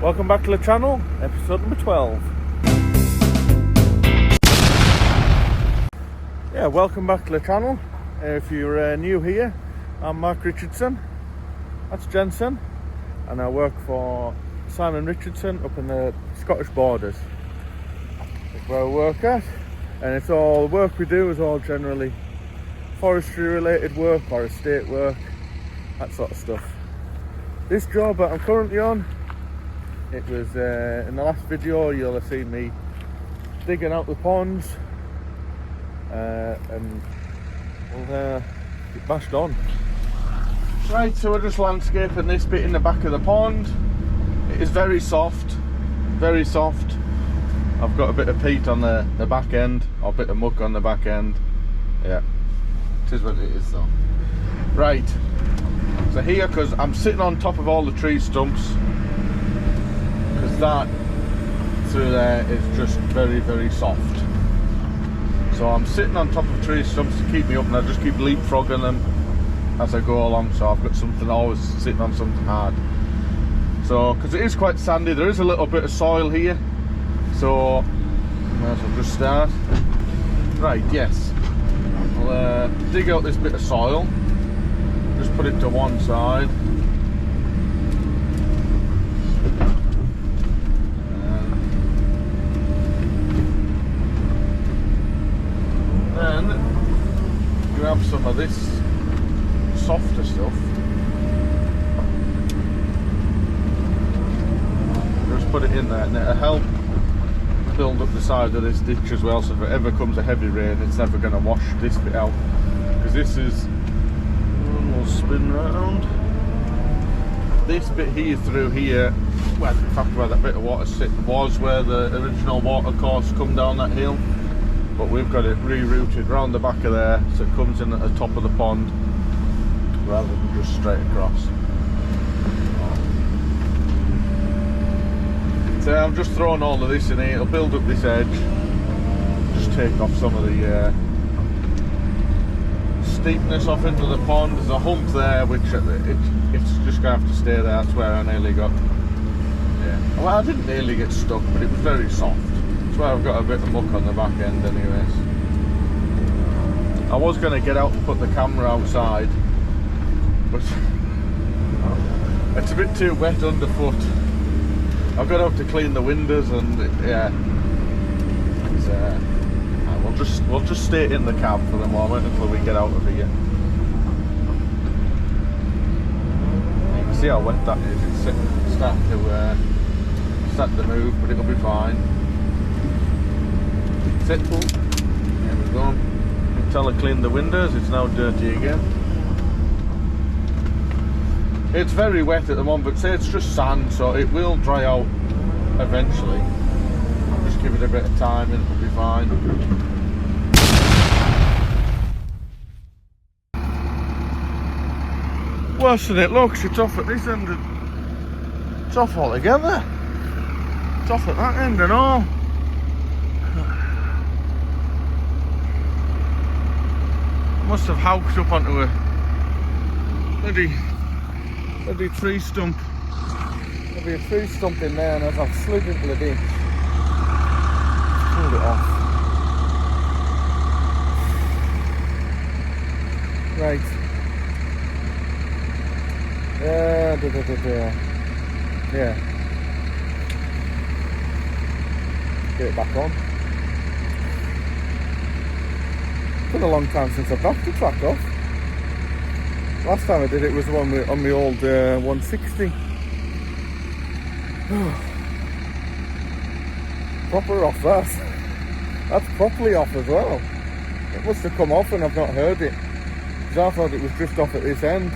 Welcome back to the channel, episode number 12. Yeah, welcome back to the channel. If you're new here, I'm Mark Richardson. That's Jensen, and I work for Simon Richardson up in the Scottish borders. That's where I work at, and it's all the work we do is all generally forestry related work or estate work, that sort of stuff. This job that I'm currently on, it was in the last video you'll have seen me digging out the ponds and we'll get bashed on. Right, so we're just landscaping this bit in the back of the pond. It is very soft, very soft. I've got a bit of peat on the back end, or a bit of muck on the back end. Yeah, it is what it is though. Right, so here, because I'm sitting on top of all the tree stumps, because that through there is just very, very soft. So I'm sitting on top of tree stumps to keep me up, and I just keep leapfrogging them as I go along, so I've got something, always sitting on something hard. So, because it is quite sandy, there is a little bit of soil here, so might as well just start. Right, yes, I'll dig out this bit of soil, just put it to one side. And grab some of this softer stuff, just put it in there, and it'll help build up the side of this ditch as well, so if it ever comes a heavy rain it's never going to wash this bit out, because this is, we'll spin round, this bit here through here, well, in fact where that bit of water was where the original water course come down that hill, but we've got it rerouted round the back of there, so it comes in at the top of the pond rather than just straight across. So I'm just throwing all of this in here, it'll build up this edge, just take off some of the steepness off into the pond. There's a hump there which it's just going to have to stay there. That's where I nearly got, yeah, well, I didn't nearly get stuck, but it was very soft. That's why I've got a bit of muck on the back end anyways. I was going to get out and put the camera outside, but it's a bit too wet underfoot. I've got out to clean the windows, and yeah, it's, we'll just stay in the cab for the moment until we get out of here. You can see how wet that is. It's starting to move, but it'll be fine. Settle. There we go. Until I clean the windows, it's now dirty again. It's very wet at the moment, but say it's just sand, so it will dry out eventually. Just give it a bit of time and it'll be fine. Worse than it looks, it's off at this end. It's off altogether. It's off at that end and all. Must have howked up onto a bloody tree stump. There'll be a tree stump in there, and as I've slid into the ditch, pulled it off. Right. Yeah. Get it back on. It's been a long time since I've knocked the track off. Last time I did it was the one on the old 160. Proper off that. That's properly off as well. It must have come off and I've not heard it, because I thought it was just off at this end.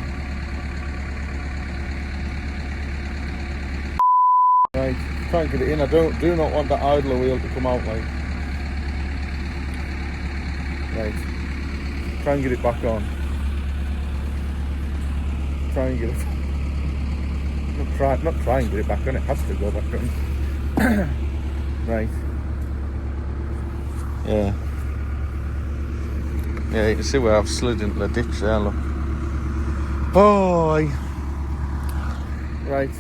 Right, try and get it in. I do not want that idler wheel to come out like. Right, try and get it back on. Try and get it. Not try and get it back on. It has to go back on. Right. Yeah. Yeah, you can see where I've slid into the ditch there. Look. Boy. Right.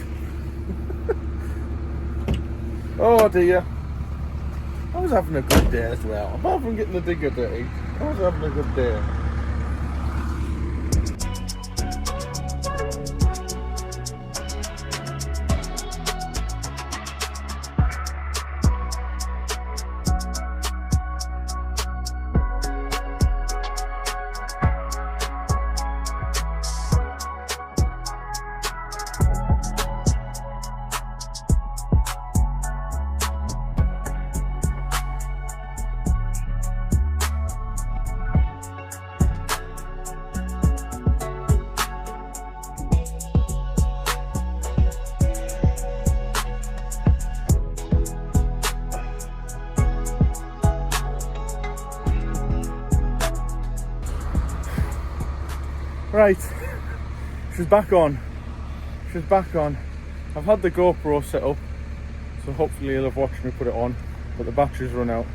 Oh dear. I was having a good day as well. Apart from getting the digger dirty, I was having a good day. Right, she's back on. She's back on. I've had the GoPro set up, so hopefully you'll have watched me put it on, but the battery's run out,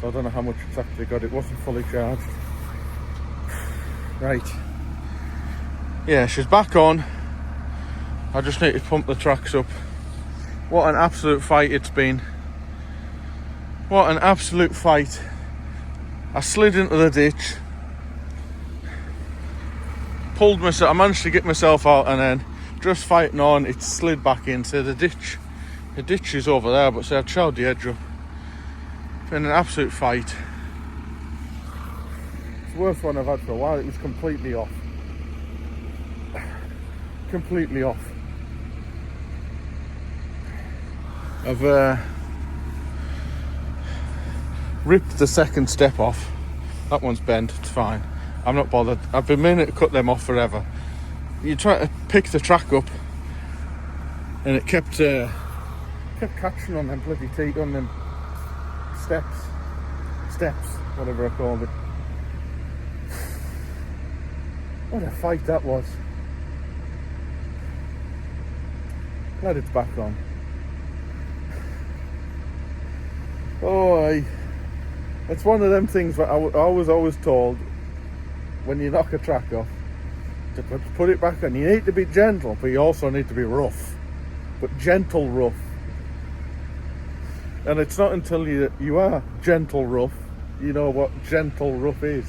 so I don't know how much it's actually got. It wasn't fully charged. Right. Yeah, she's back on. I just need to pump the tracks up. What an absolute fight it's been. What an absolute fight. I slid into the ditch. Pulled myself, I managed to get myself out, and then just fighting on, it slid back into the ditch. The ditch is over there, but so I've chowed the edge up. It's been an absolute fight. It's the worst one I've had for a while. It was completely off. Completely off. I've ripped the second step off. That one's bent, it's fine. I'm not bothered. I've been meaning to cut them off forever. You try to pick the track up, and it kept catching on them bloody teeth, on them steps, whatever I called it. What a fight that was. Glad it's back on. Oh, it's one of them things that I was always told. When you knock a track off, to put it back on, you need to be gentle, but you also need to be rough. But gentle rough. And it's not until you are gentle rough, you know what gentle rough is.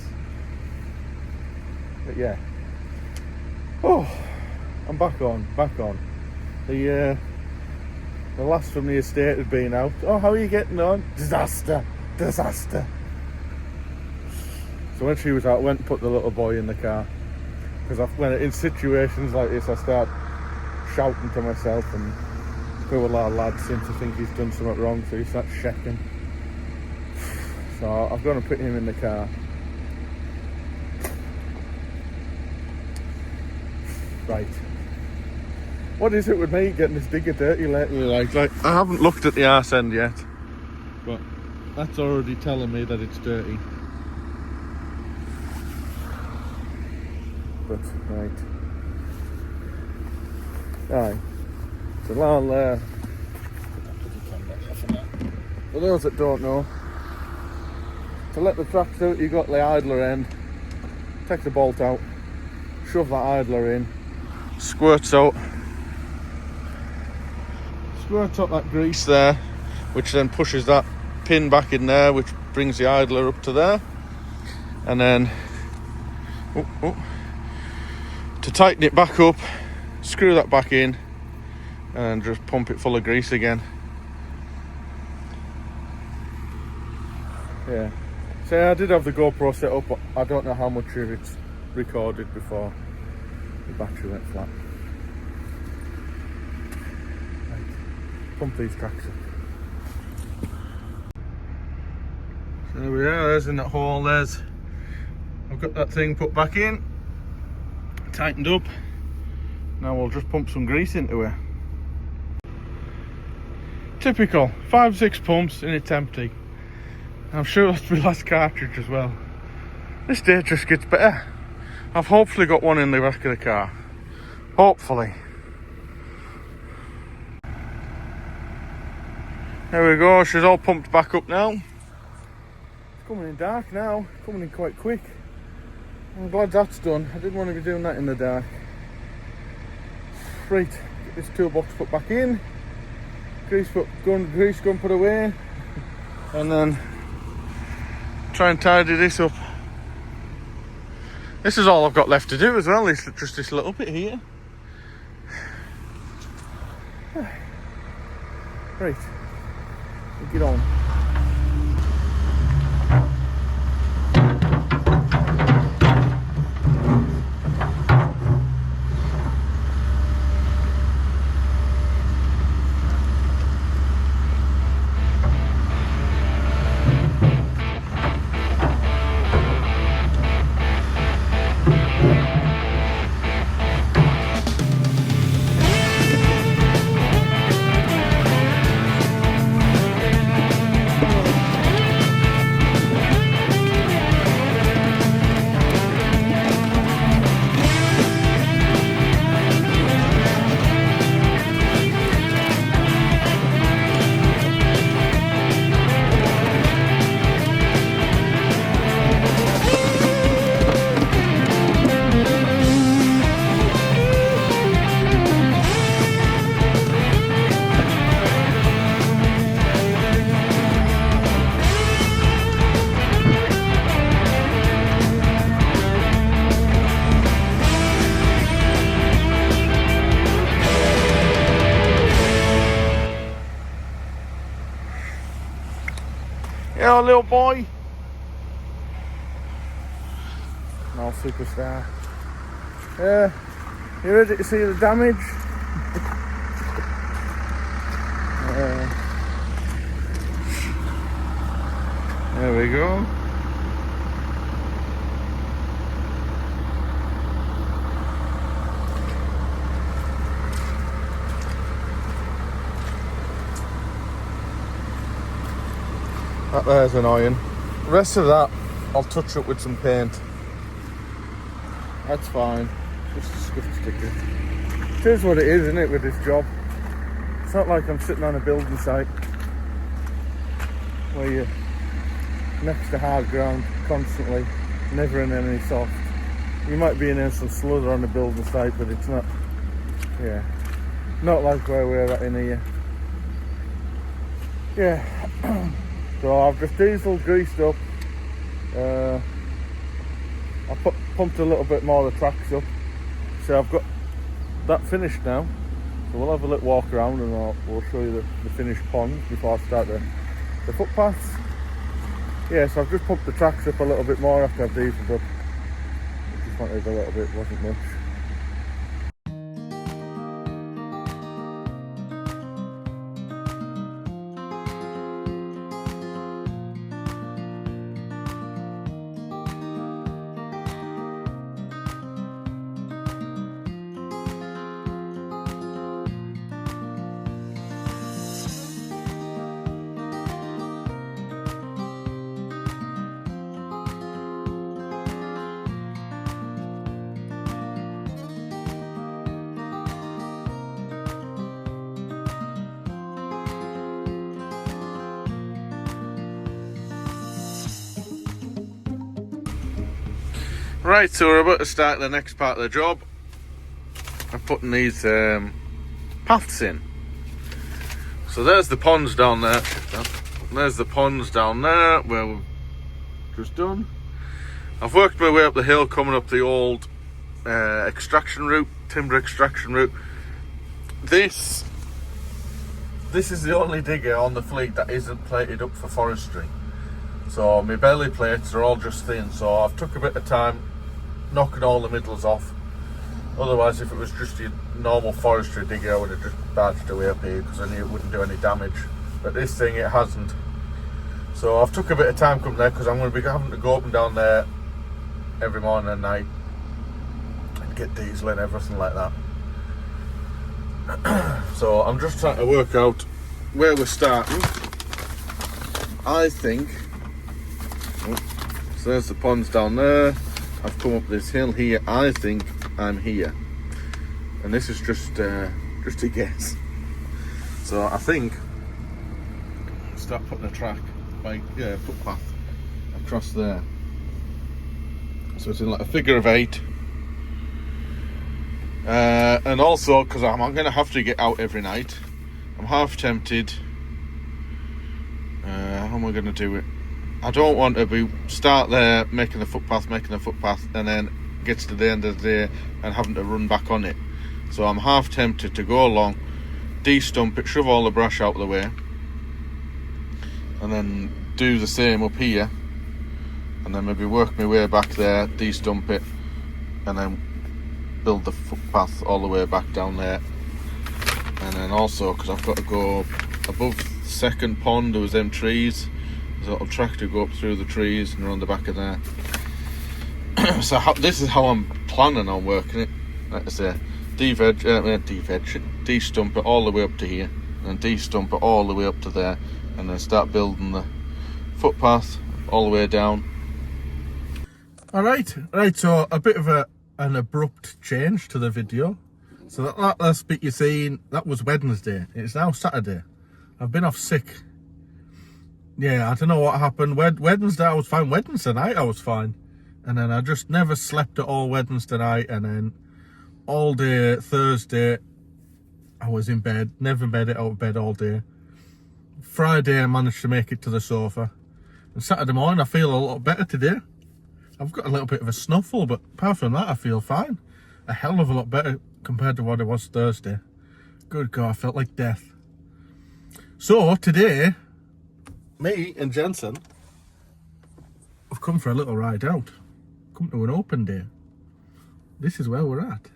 But yeah. Oh, I'm back on. The last from the estate had been out. Oh, how are you getting on? Disaster. So when she was out, I went and put the little boy in the car, because when in situations like this I start shouting to myself, and poor lad seems to think he's done something wrong, so he starts shaking. So I've gone and put him in the car. Right. What is it with me getting this digger dirty lately? Like I haven't looked at the arse end yet, but that's already telling me that it's dirty. But right. Aye. So I'll for those that don't know, to let the tracks out, you got the idler end, take the bolt out, shove that idler in, squirts up that grease there, which then pushes that pin back in there, which brings the idler up to there, and then to tighten it back up, screw that back in, and just pump it full of grease again. Yeah. So I did have the GoPro set up, but I don't know how much of it's recorded before the battery went flat. Right. Pump these tracks up. So there we are, there's in that hole, I've got that thing put back in, tightened up. Now we'll just pump some grease into it. Typical, 5-6 pumps and it's empty. I'm sure that's my last cartridge as well. This day just gets better. I've hopefully got one in the back of the car. Hopefully. There we go, she's all pumped back up now. It's coming in dark now, coming in quite quick. I'm glad that's done. I didn't want to be doing that in the dark. Right, get this toolbox put back in. grease gun put away, and then try and tidy this up. This is all I've got left to do as well, is just this little bit here. Right, we'll get on. Yeah, little boy. No superstar. You ready to see the damage? There we go. That there's annoying. The rest of that, I'll touch up with some paint. That's fine. Just a scuff sticker. It is what it is, isn't it, with this job? It's not like I'm sitting on a building site where you're next to hard ground constantly, never in any soft. You might be in some slither on the building site, but it's not, yeah, not like where we're at in here. Yeah. So I've just diesel greased up. I pumped a little bit more of the tracks up. So I've got that finished now. So we'll have a little walk around and we'll show you the finished ponds before I start the footpaths. Yeah, so I've just pumped the tracks up a little bit more after I've dieseled up. I just wanted a little bit, wasn't much. Right, so we're about to start the next part of the job. I'm putting these paths in. So there's the ponds down there. There's the ponds down there where we've just done. I've worked my way up the hill, coming up the old extraction route, timber extraction route. This is the only digger on the fleet that isn't plated up for forestry. So my belly plates are all just thin, so I've took a bit of time knocking all the middles off. Otherwise, if it was just your normal forestry digger, I would have just barged away up here because I knew it wouldn't do any damage. But this thing, it hasn't. So I've took a bit of time coming there because I'm going to be having to go up and down there every morning and night and get diesel and everything like that. So I'm just trying to work out where we're starting. I think, so there's the ponds down there. I've come up this hill here. I think I'm here, and this is just a guess. So I think start putting a track, footpath across there. So it's in like a figure of 8. And also because I'm going to have to get out every night, I'm half tempted. How am I going to do it? I don't want to start there making the footpath, and then gets to the end of the day and having to run back on it. So I'm half tempted to go along, de-stump it, shove all the brush out of the way, and then do the same up here, and then maybe work my way back there, de-stump it, and then build the footpath all the way back down there. And then also, because I've got to go above the second pond, there was them trees, there's a little track to go up through the trees and around the back of there. So this is how I'm planning on working it. Like I say, de-stump it all the way up to here, and de-stump it all the way up to there, and then start building the footpath all the way down. Alright, so a bit of an abrupt change to the video. So that last bit you're seeing, that was Wednesday. It's now Saturday. I've been off sick. Yeah, I don't know what happened. Wednesday I was fine. Wednesday night I was fine. And then I just never slept at all Wednesday night. And then all day Thursday I was in bed. Never made it out of bed all day. Friday I managed to make it to the sofa. And Saturday morning I feel a lot better today. I've got a little bit of a snuffle, but apart from that I feel fine. A hell of a lot better compared to what it was Thursday. Good God, I felt like death. So today, me and Jensen have come for a little ride out. Come to an open day. This is where we're at.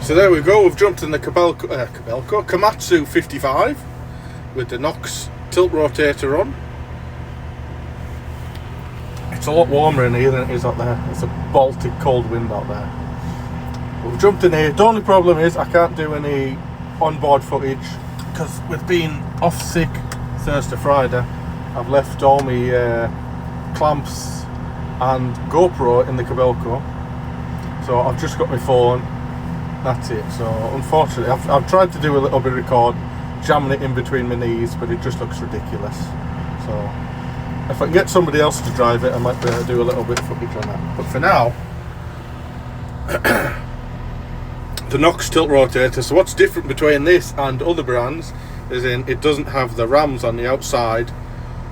So there we go, we've jumped in the Komatsu 55 with the Nox tilt rotator on. It's a lot warmer in here than it is out there. It's a Baltic cold wind out there. But we've jumped in here. The only problem is I can't do any onboard footage because with being off sick Thursday, Friday, I've left all my clamps and GoPro in the Kobelco. So I've just got my phone. That's it. So unfortunately I've tried to do a little bit of record, jamming it in between my knees, but it just looks ridiculous. So if I can get somebody else to drive it, I might be able to do a little bit of footage on that. But for now, the Nox tilt rotator. So what's different between this and other brands is in it doesn't have the rams on the outside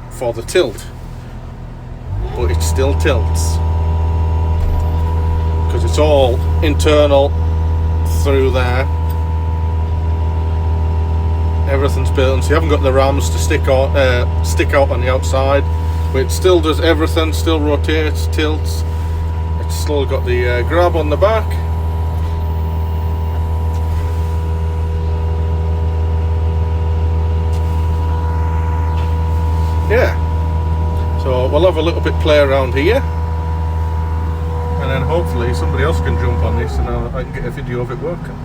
for the tilt, but it still tilts because it's all internal through there. Everything's built, so you haven't got the rams to stick out on the outside, but it still does everything, still rotates, tilts. It's still got the grab on the back. Yeah, so we'll have a little bit play around here, and then hopefully somebody else can jump on this and I can get a video of it working.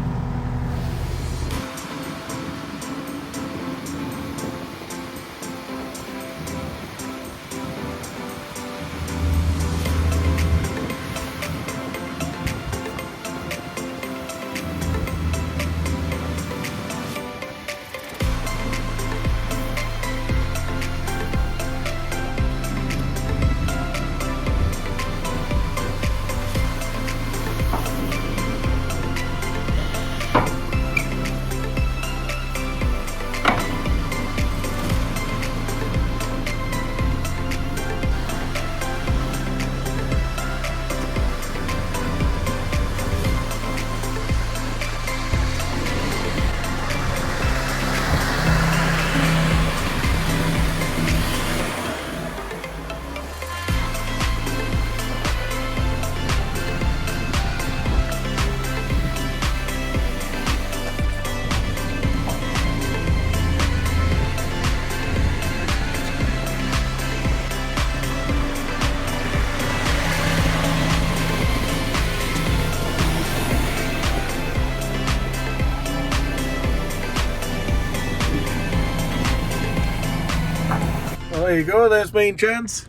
there you go, there's me and Chance.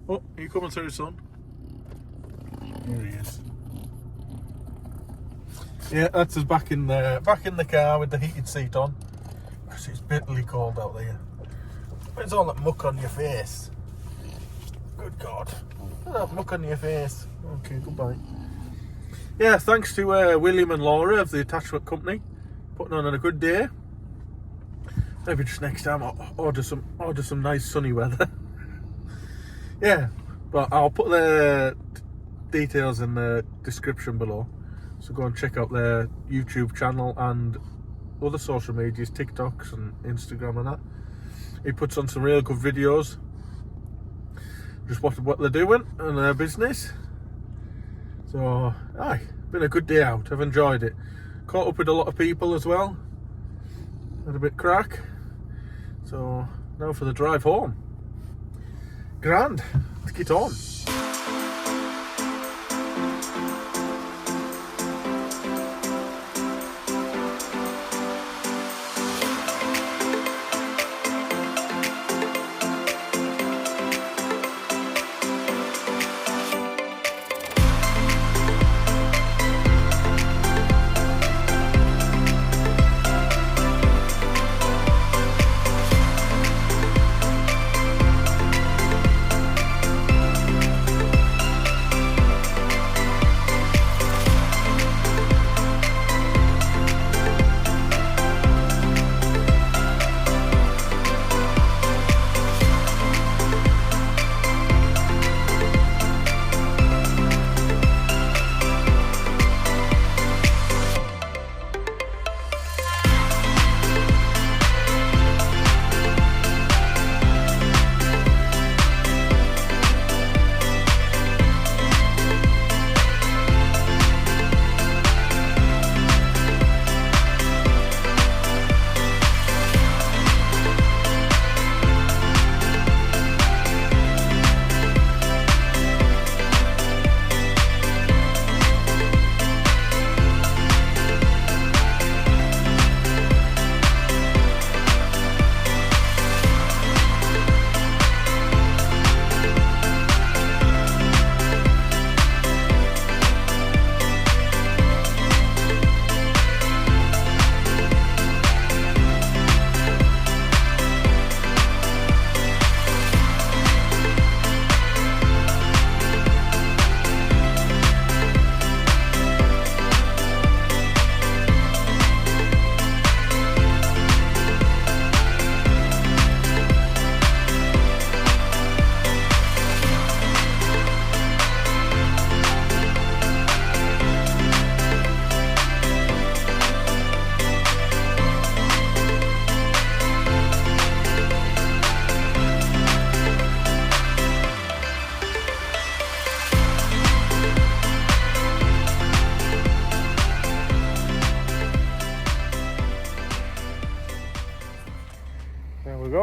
Oh, are you coming through, son? Here he is. Yeah, that's us back in the car with the heated seat on. Because it's bitterly cold out there. It's all that muck on your face. Good God. All that muck on your face. Okay, goodbye. Yeah, thanks to William and Laura of the attachment company. Putting on a good day. Maybe just next time I'll order some nice sunny weather. Yeah, but I'll put the details in the description below. So go and check out their YouTube channel and other social medias, TikToks and Instagram and that. He puts on some real good videos. Just what they're doing and their business. So, aye, been a good day out. I've enjoyed it. Caught up with a lot of people as well. Had a bit crack. So, now for the drive home. Grand. Let's get on.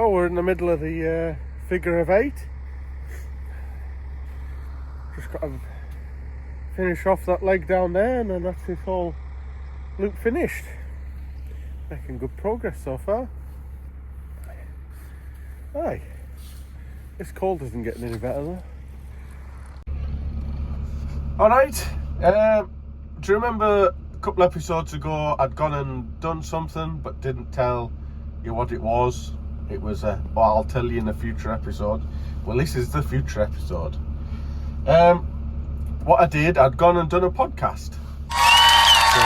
We're in the middle of the figure of 8. Just got to finish off that leg down there and then that's this whole loop finished. Making good progress so far. Aye, this cold isn't getting any better though. Alright, do you remember a couple episodes ago I'd gone and done something but didn't tell you what it was? It was well, I'll tell you in a future episode. Well, this is the future episode. What I did, I'd gone and done a podcast. So,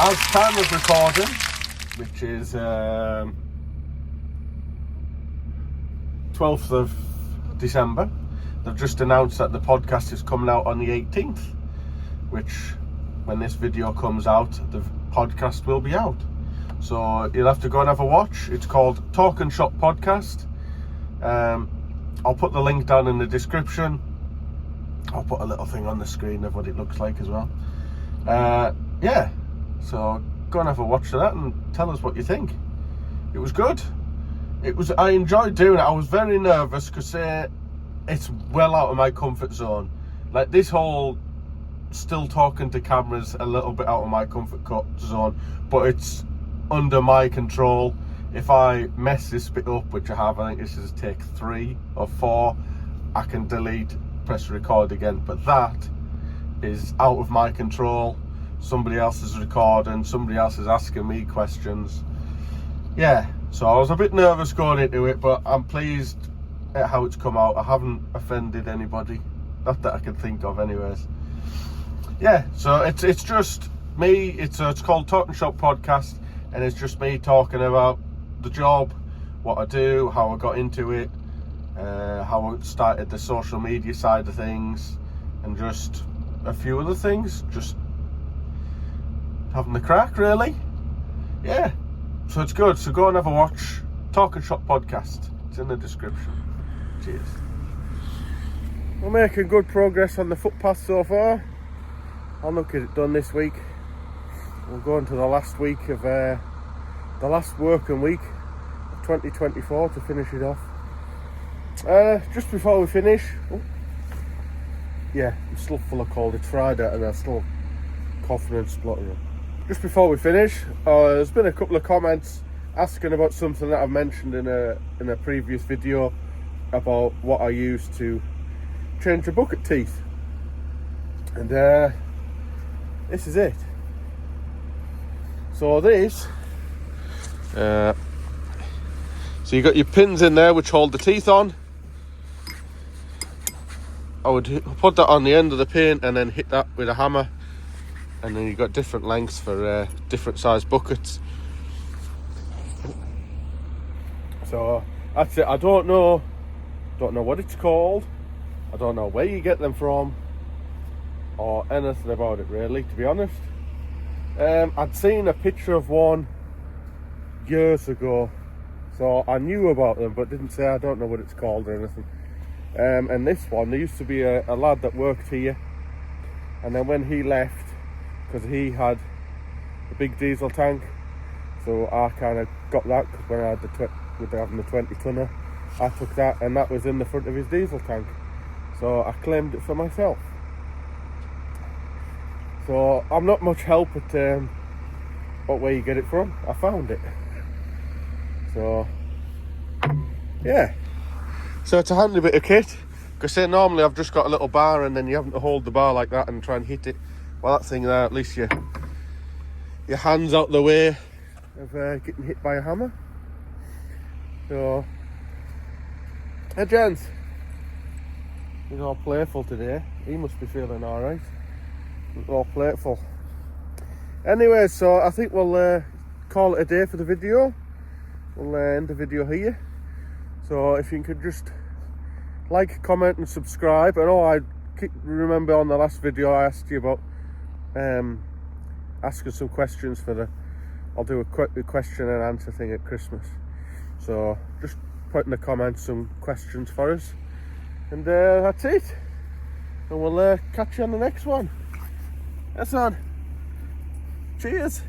as time of recording, which is 12th of December, they've just announced that the podcast is coming out on the 18th, which, when this video comes out, the podcast will be out. So you'll have to go and have a watch. It's called Talk and Shop Podcast. I'll put the link down in the description. I'll put a little thing on the screen of what it looks like as well. Yeah, so go and have a watch of that and tell us what you think. It was good. I enjoyed doing it. I was very nervous because it's well out of my comfort zone. Like this whole still talking to cameras, a little bit out of my comfort zone, but it's under my control. if I mess this bit up, which I have, I think this is take 3 or 4, I can delete, press record again. But that is out of my control. Somebody else is recording, somebody else is asking me questions. Yeah, so I was a bit nervous going into it, but I'm pleased at how it's come out. I haven't offended anybody, not that I can think of anyways. Yeah, so it's just me. It's called Talking Shop Podcast, and it's just me talking about the job, what I do, how I got into it, how I started the social media side of things, and just a few other things, just having the crack really. Yeah, so it's good. So go and have a watch. Talking Shop Podcast, it's in the description. Cheers. We're making good progress on the footpath so far. I'll look at it done this week. We'll go into the last week of the last working week of 2024 to finish it off. Just before we finish, yeah, I'm still full of cold. It's Friday and I'm still coughing and spluttering. Just before we finish, there's been a couple of comments asking about something that I've mentioned in a previous video about what I use to change the bucket teeth, and this is it. So this, so you got your pins in there which hold the teeth on. I would put that on the end of the pin and then hit that with a hammer, and then you've got different lengths for different size buckets. So that's it. I don't know what it's called. I don't know where you get them from or anything about it really, to be honest. I'd seen a picture of one years ago, so I knew about them but didn't say I don't know what it's called or anything. And this one, there used to be a lad that worked here, and then when he left, because he had a big diesel tank, so I kind of got that, because when I had with having the 20 tonner, I took that, and that was in the front of his diesel tank, so I claimed it for myself. So I'm not much help at where you get it from. I found it. So yeah, so it's a handy bit of kit, because say normally I've just got a little bar and then you have to hold the bar like that and try and hit it. Well, that thing there, at least your hand's out the way of getting hit by a hammer. So, hey gents, he's all playful today. He must be feeling alright. All playful. Anyway, so I think we'll call it a day for the video. We'll end the video here. So if you could just like, comment and subscribe. I know I remember on the last video I asked you about asking some questions for I'll do a question and answer thing at Christmas. So just put in the comments some questions for us, and that's it. And we'll catch you on the next one. That's on. Cheers.